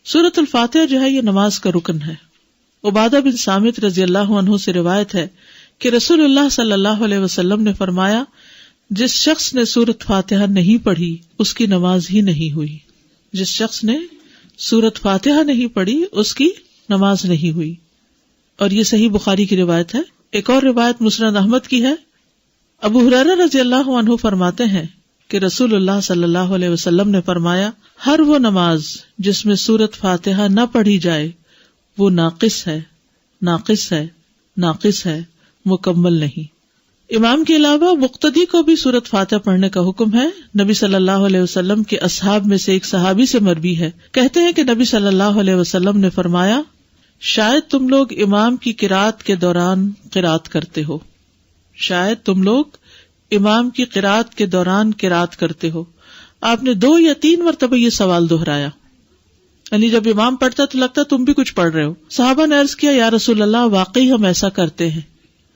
سورۃ الفاتحہ جو ہے یہ نماز کا رکن ہے. عبادہ بن صامت رضی اللہ عنہ سے روایت ہے کہ رسول اللہ صلی اللہ علیہ وسلم نے فرمایا جس شخص نے سورۃ فاتحہ نہیں پڑھی اس کی نماز ہی نہیں ہوئی. جس شخص نے سورۃ فاتحہ نہیں پڑھی اس کی نماز نہیں ہوئی. اور یہ صحیح بخاری کی روایت ہے. ایک اور روایت مسند احمد کی ہے. ابو ہریرہ رضی اللہ عنہ فرماتے ہیں کہ رسول اللہ صلی اللہ علیہ وسلم نے فرمایا ہر وہ نماز جس میں سورۃ فاتحہ نہ پڑھی جائے وہ ناقص ہے، ناقص ہے، ناقص ہے، مکمل نہیں. امام کے علاوہ مقتدی کو بھی سورۃ فاتحہ پڑھنے کا حکم ہے. نبی صلی اللہ علیہ وسلم کے اصحاب میں سے ایک صحابی سے مروی ہے، کہتے ہیں کہ نبی صلی اللہ علیہ وسلم نے فرمایا شاید تم لوگ امام کی قرات کے دوران قرات کرتے ہو، شاید تم لوگ امام کی قرات کے دوران قرات کرتے ہو. آپ نے 2 یا 3 مرتبہ یہ سوال دہرایا، یعنی جب امام پڑھتا تو لگتا تم بھی کچھ پڑھ رہے ہو. صحابہ نے عرض کیا یا رسول اللہ واقعی ہم ایسا کرتے ہیں.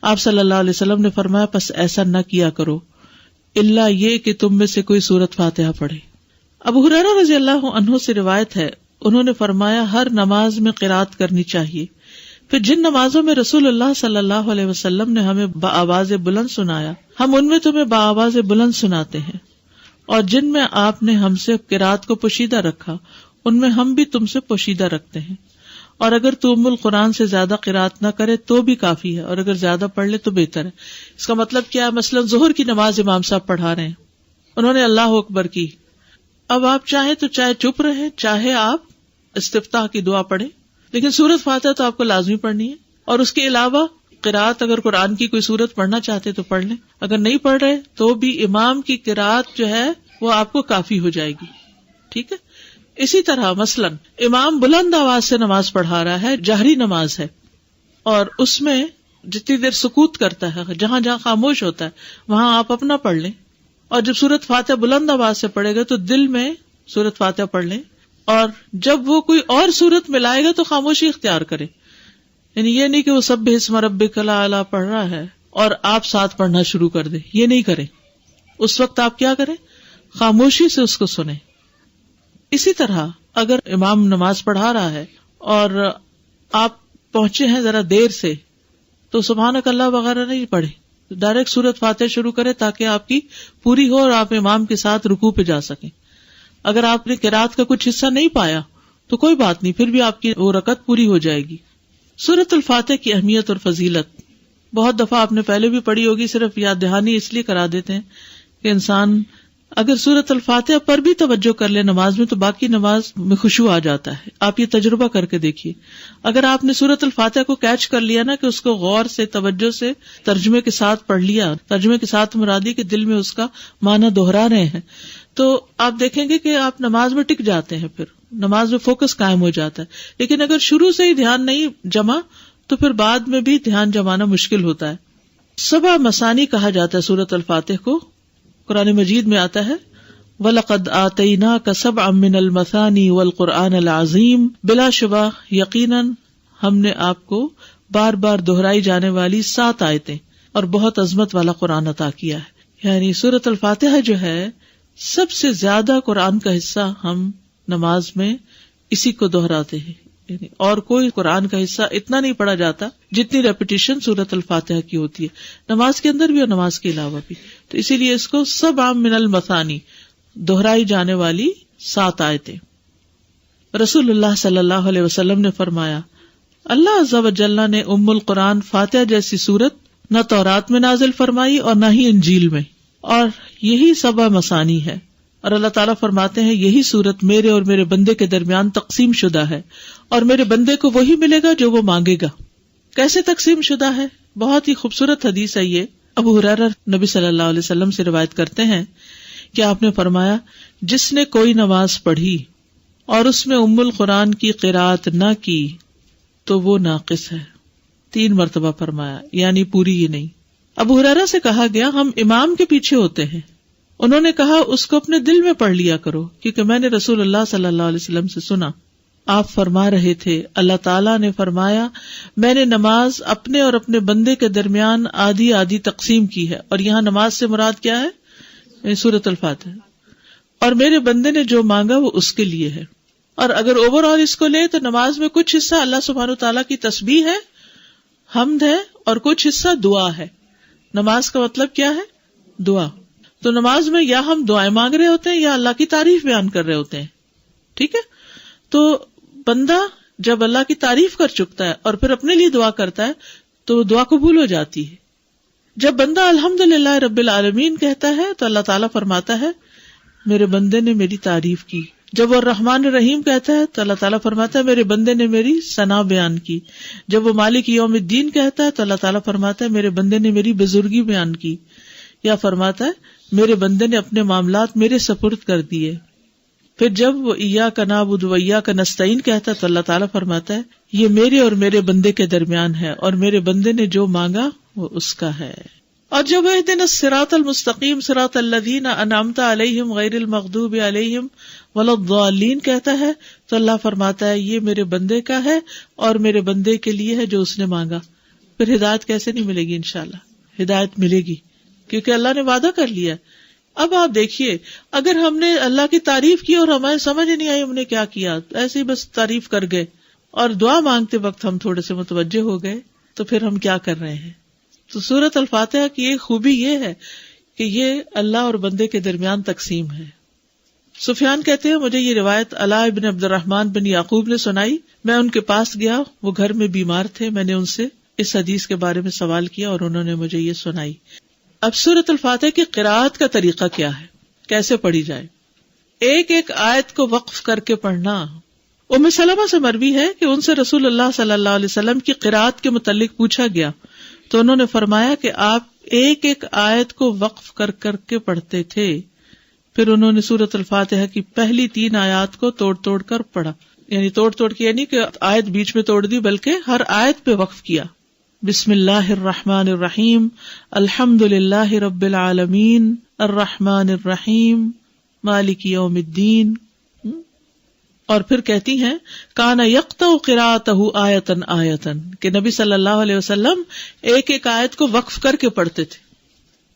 آپ صلی اللہ علیہ وسلم نے فرمایا پس ایسا نہ کیا کرو الا یہ کہ تم میں سے کوئی سورۃ فاتحہ پڑھے. ابو ہریرہ رضی اللہ عنہ سے روایت ہے، انہوں نے فرمایا ہر نماز میں قرات کرنی چاہیے. پھر جن نمازوں میں رسول اللہ صلی اللہ علیہ وسلم نے ہمیں بآواز بلند سنایا ہم ان میں تمہیں بآواز بلند سناتے ہیں، اور جن میں آپ نے ہم سے قرات کو پوشیدہ رکھا ان میں ہم بھی تم سے پوشیدہ رکھتے ہیں. اور اگر تو ام القرآن سے زیادہ قرات نہ کرے تو بھی کافی ہے، اور اگر زیادہ پڑھ لے تو بہتر ہے. اس کا مطلب کیا ہے؟ مثلا ظہر کی نماز امام صاحب پڑھا رہے ہیں، انہوں نے اللہ اکبر کی، اب آپ چاہیں تو چاہے چپ رہے چاہے آپ استفتاح کی دعا پڑھیں، لیکن سورۃ فاتحہ تو آپ کو لازمی پڑھنی ہے. اور اس کے علاوہ قرات اگر قرآن کی کوئی سورت پڑھنا چاہتے تو پڑھ لیں، اگر نہیں پڑھ رہے تو بھی امام کی قرات جو ہے وہ آپ کو کافی ہو جائے گی. ٹھیک ہے. اسی طرح مثلا امام بلند آواز سے نماز پڑھا رہا ہے، جہری نماز ہے، اور اس میں جتنی دیر سکوت کرتا ہے، جہاں جہاں خاموش ہوتا ہے وہاں آپ اپنا پڑھ لیں. اور جب سورۃ فاتحہ بلند آواز سے پڑھے گا تو دل میں سورۃ فاتحہ پڑھ لیں، اور جب وہ کوئی اور سورت ملائے گا تو خاموشی اختیار کرے. یعنی یہ نہیں کہ وہ سبح اسم ربک الاعلی پڑھ رہا ہے اور آپ ساتھ پڑھنا شروع کر دیں، یہ نہیں کریں. اس وقت آپ کیا کریں؟ خاموشی سے اس کو سنیں. اسی طرح اگر امام نماز پڑھا رہا ہے اور آپ پہنچے ہیں ذرا دیر سے تو سبحانک اللہ وغیرہ نہیں پڑھے، ڈائریکٹ سورۃ فاتحہ شروع کرے تاکہ آپ کی پوری ہو اور آپ امام کے ساتھ رکوع پہ جا سکیں. اگر آپ نے قرات کا کچھ حصہ نہیں پایا تو کوئی بات نہیں، پھر بھی آپ کی وہ رکعت پوری ہو جائے گی. سورۃ الفاتحہ کی اہمیت اور فضیلت بہت دفعہ آپ نے پہلے بھی پڑھی ہوگی، صرف یاد دہانی اس لیے کرا دیتے ہیں کہ انسان اگر سورۃ الفاتحہ پر بھی توجہ کر لے نماز میں تو باقی نماز میں خشوع آ جاتا ہے. آپ یہ تجربہ کر کے دیکھیے، اگر آپ نے سورۃ الفاتحہ کو کیچ کر لیا نا کہ اس کو غور سے توجہ سے ترجمے کے ساتھ پڑھ لیا، ترجمے کے ساتھ مرادی کہ دل میں اس کا معنی دہرا رہے ہیں، تو آپ دیکھیں گے کہ آپ نماز میں ٹک جاتے ہیں، پھر نماز میں فوکس قائم ہو جاتا ہے. لیکن اگر شروع سے ہی دھیان نہیں جمع تو پھر بعد میں بھی دھیان جمانا مشکل ہوتا ہے. 7 مثانی کہا جاتا ہے سورۃ الفاتحہ کو. قرآن مجید میں آتا ہے وَلَقَدْ آتَيْنَاكَ سَبْعًا مِّنَ الْمَثَانِي وَالْقُرْآنَ الْعَظِيمِ، بلا شبہ یقیناً ہم نے آپ کو بار بار دہرائی جانے والی 7 آیتیں اور بہت عظمت والا قرآن عطا کیا ہے. یعنی سورۃ الفاتحہ جو ہے سب سے زیادہ قرآن کا حصہ ہم نماز میں اسی کو دہراتے ہیں. یعنی اور کوئی قرآن کا حصہ اتنا نہیں پڑھا جاتا جتنی ریپیٹیشن سورۃ الفاتحہ کی ہوتی ہے، نماز کے اندر بھی اور نماز کے علاوہ بھی. تو اسی لیے اس کو 7 من المثانی، دہرائی جانے والی 7 آیتیں. رسول اللہ صلی اللہ علیہ وسلم نے فرمایا اللہ عز و جل نے ام القرآن فاتحہ جیسی سورت نہ تورات میں نازل فرمائی اور نہ ہی انجیل میں، اور یہی 7 مثانی ہے. اور اللہ تعالیٰ فرماتے ہیں یہی سورت میرے اور میرے بندے کے درمیان تقسیم شدہ ہے اور میرے بندے کو وہی ملے گا جو وہ مانگے گا. کیسے تقسیم شدہ ہے؟ بہت ہی خوبصورت حدیث ہے یہ. ابو ہریرہ نبی صلی اللہ علیہ وسلم سے روایت کرتے ہیں کہ آپ نے فرمایا جس نے کوئی نماز پڑھی اور اس میں ام القرآن کی قرات نہ کی تو وہ ناقص ہے. 3 مرتبہ فرمایا، یعنی پوری ہی نہیں. ابو ہریرہ سے کہا گیا ہم امام کے پیچھے ہوتے ہیں. انہوں نے کہا اس کو اپنے دل میں پڑھ لیا کرو، کیونکہ میں نے رسول اللہ صلی اللہ علیہ وسلم سے سنا آپ فرما رہے تھے اللہ تعالیٰ نے فرمایا میں نے نماز اپنے اور اپنے بندے کے درمیان آدھی آدھی تقسیم کی ہے. اور یہاں نماز سے مراد کیا ہے؟ سورۃ الفاتحہ. اور میرے بندے نے جو مانگا وہ اس کے لیے ہے. اور اگر اوور آل اس کو لے تو نماز میں کچھ حصہ اللہ سبحانہ وتعالیٰ کی تسبیح ہے، حمد ہے، اور کچھ حصہ دعا ہے. نماز کا مطلب کیا ہے؟ دعا. تو نماز میں یا ہم دعائیں مانگ رہے ہوتے ہیں یا اللہ کی تعریف بیان کر رہے ہوتے ہیں. ٹھیک ہے. تو بندہ جب اللہ کی تعریف کر چکتا ہے اور پھر اپنے لیے دعا کرتا ہے تو دعا قبول ہو جاتی ہے. جب بندہ الحمدللہ رب العالمین کہتا ہے تو اللہ تعالیٰ فرماتا ہے میرے بندے نے میری تعریف کی. جب وہ الرحمن الرحیم کہتا ہے تو اللہ تعالیٰ فرماتا ہے میرے بندے نے میری ثنا بیان کی. جب وہ مالک یوم الدین کہتا ہے تو اللہ تعالیٰ فرماتا ہے میرے بندے نے میری بزرگی بیان کی. یا فرماتا ہے میرے بندے نے اپنے معاملات میرے سپرد کر دیے. پھر جب وہ ایاک نعبد و ایاک نستعین کہتا ہے تو اللہ تعالیٰ فرماتا ہے یہ میرے اور میرے بندے کے درمیان ہے اور میرے بندے نے جو مانگا وہ اس کا ہے. اور جب اہدنا الصراط المستقیم صراط الذین انعمت علیہم غیر المغضوب علیہم ولا الضالین کہتا ہے تو اللہ فرماتا ہے یہ میرے بندے کا ہے اور میرے بندے کے لیے ہے جو اس نے مانگا. پھر ہدایت کیسے نہیں ملے گی؟ انشاءاللہ ہدایت ملے گی کیونکہ اللہ نے وعدہ کر لیا. اب آپ دیکھیے اگر ہم نے اللہ کی تعریف کی اور ہمیں سمجھ نہیں آئی ہم نے کیا کیا، ایسے ہی بس تعریف کر گئے اور دعا مانگتے وقت ہم تھوڑے سے متوجہ ہو گئے تو پھر ہم کیا کر رہے ہیں؟ تو سورۃ الفاتحہ کی ایک خوبی یہ ہے کہ یہ اللہ اور بندے کے درمیان تقسیم ہے. سفیان کہتے ہیں مجھے یہ روایت علاء ابن عبد الرحمن بن یعقوب نے سنائی. میں ان کے پاس گیا، وہ گھر میں بیمار تھے. میں نے ان سے اس حدیث کے بارے میں سوال کیا اور انہوں نے مجھے یہ سنائی. اب سورۃ الفاتحہ کی قراءت کا طریقہ کیا ہے، کیسے پڑھی جائے؟ ایک ایک آیت کو وقف کر کے پڑھنا. ام سلمہ سے مروی ہے کہ ان سے رسول اللہ صلی اللہ علیہ وسلم کی قراءت کے متعلق پوچھا گیا تو انہوں نے فرمایا کہ آپ ایک ایک آیت کو وقف کر کر کے پڑھتے تھے. پھر انہوں نے سورۃ الفاتحہ کی پہلی 3 آیات کو توڑ توڑ کر پڑھا. یعنی توڑ توڑ کے یعنی کہ آیت بیچ میں توڑ دی بلکہ ہر آیت پہ وقف کیا. بسم اللہ الرحمن الرحیم الحمد للہ رب العالمین الرحمن الرحیم مالک یوم الدین. اور پھر کہتی ہیں کان یقطع قراءتہ آیتن آیتن کہ نبی صلی اللہ علیہ وسلم ایک ایک آیت کو وقف کر کے پڑھتے تھے.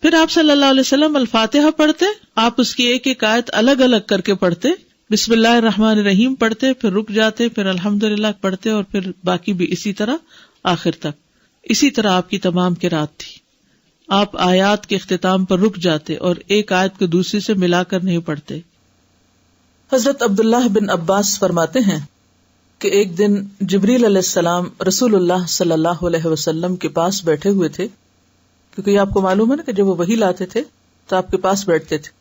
پھر آپ صلی اللہ علیہ وسلم الفاتحہ پڑھتے، آپ اس کی ایک ایک آیت الگ الگ کر کے پڑھتے. بسم اللہ الرحمن الرحیم پڑھتے، پھر رک جاتے، پھر الحمدللہ پڑھتے اور پھر باقی بھی اسی طرح آخر تک. اسی طرح آپ کی تمام قرات تھی. آپ آیات کے اختتام پر رک جاتے اور ایک آیت کو دوسری سے ملا کر نہیں پڑھتے. حضرت عبداللہ بن عباس فرماتے ہیں کہ ایک دن جبریل علیہ السلام رسول اللہ صلی اللہ علیہ وسلم کے پاس بیٹھے ہوئے تھے، کیونکہ آپ کو معلوم ہے نا کہ جب وہ وحی لاتے تھے تو آپ کے پاس بیٹھتے تھے،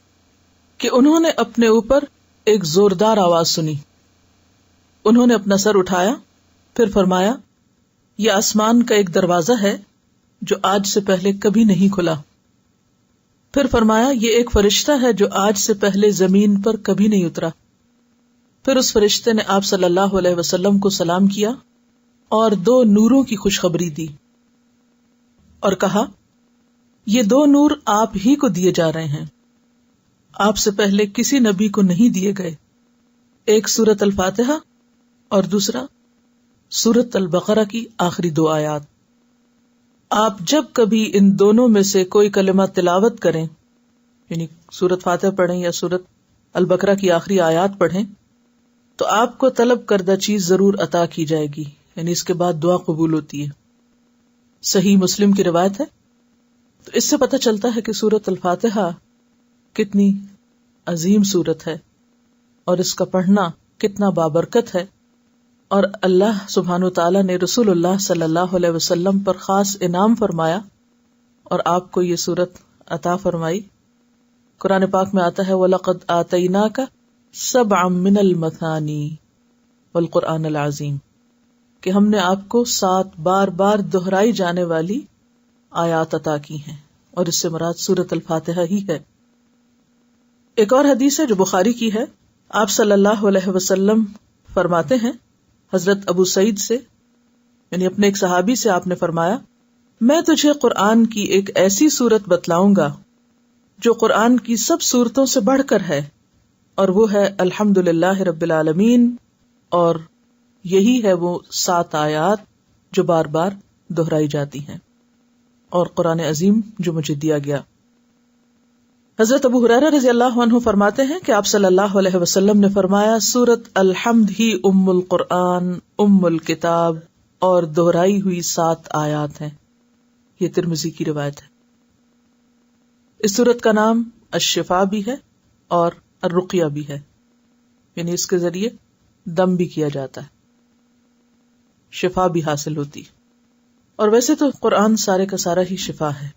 کہ انہوں نے اپنے اوپر ایک زوردار آواز سنی. انہوں نے اپنا سر اٹھایا، پھر فرمایا یہ آسمان کا ایک دروازہ ہے جو آج سے پہلے کبھی نہیں کھلا. پھر فرمایا یہ ایک فرشتہ ہے جو آج سے پہلے زمین پر کبھی نہیں اترا. پھر اس فرشتے نے آپ صلی اللہ علیہ وسلم کو سلام کیا اور 2 نوروں کی خوشخبری دی اور کہا یہ 2 نور آپ ہی کو دیے جا رہے ہیں، آپ سے پہلے کسی نبی کو نہیں دیے گئے. ایک سورۃ الفاتحہ اور دوسرا سورۃ البقرہ کی آخری 2 آیات. آپ جب کبھی ان دونوں میں سے کوئی کلمہ تلاوت کریں، یعنی سورۃ فاتحہ پڑھیں یا سورۃ البقرہ کی آخری آیات پڑھیں، تو آپ کو طلب کردہ چیز ضرور عطا کی جائے گی، یعنی اس کے بعد دعا قبول ہوتی ہے. صحیح مسلم کی روایت ہے. تو اس سے پتہ چلتا ہے کہ سورۃ الفاتحہ کتنی عظیم سورت ہے اور اس کا پڑھنا کتنا بابرکت ہے. اور اللہ سبحانہ وتعالیٰ نے رسول اللہ صلی اللہ علیہ وسلم پر خاص انعام فرمایا اور آپ کو یہ سورت عطا فرمائی. قرآن پاک میں آتا ہے وَلَقَدْ آتَيْنَاكَ سَبْعًا مِّنَ الْمَثَانِي وَالْقُرْآنِ الْعَظِيمِ کہ ہم نے آپ کو 7 بار بار دہرائی جانے والی آیات عطا کی ہیں، اور اس سے مراد سورۃ الفاتحہ ہی ہے. ایک اور حدیث ہے جو بخاری کی ہے. آپ صلی اللہ علیہ وسلم فرماتے ہیں حضرت ابو سعید سے، یعنی اپنے ایک صحابی سے، آپ نے فرمایا میں تجھے قرآن کی ایک ایسی سورت بتلاؤں گا جو قرآن کی سب سورتوں سے بڑھ کر ہے، اور وہ ہے الحمد للہ رب العالمین، اور یہی ہے وہ 7 آیات جو بار بار دہرائی جاتی ہیں، اور قرآن عظیم جو مجھے دیا گیا. حضرت ابو ہریرہ رضی اللہ عنہ فرماتے ہیں کہ آپ صلی اللہ علیہ وسلم نے فرمایا سورۃ الحمد ہی ام القرآن ام الکتاب اور دہرائی ہوئی 7 آیات ہیں. یہ ترمذی کی روایت ہے. اس سورت کا نام الشفا بھی ہے اور الرقیہ بھی ہے، یعنی اس کے ذریعے دم بھی کیا جاتا ہے، شفا بھی حاصل ہوتی. اور ویسے تو قرآن سارے کا سارا ہی شفا ہے.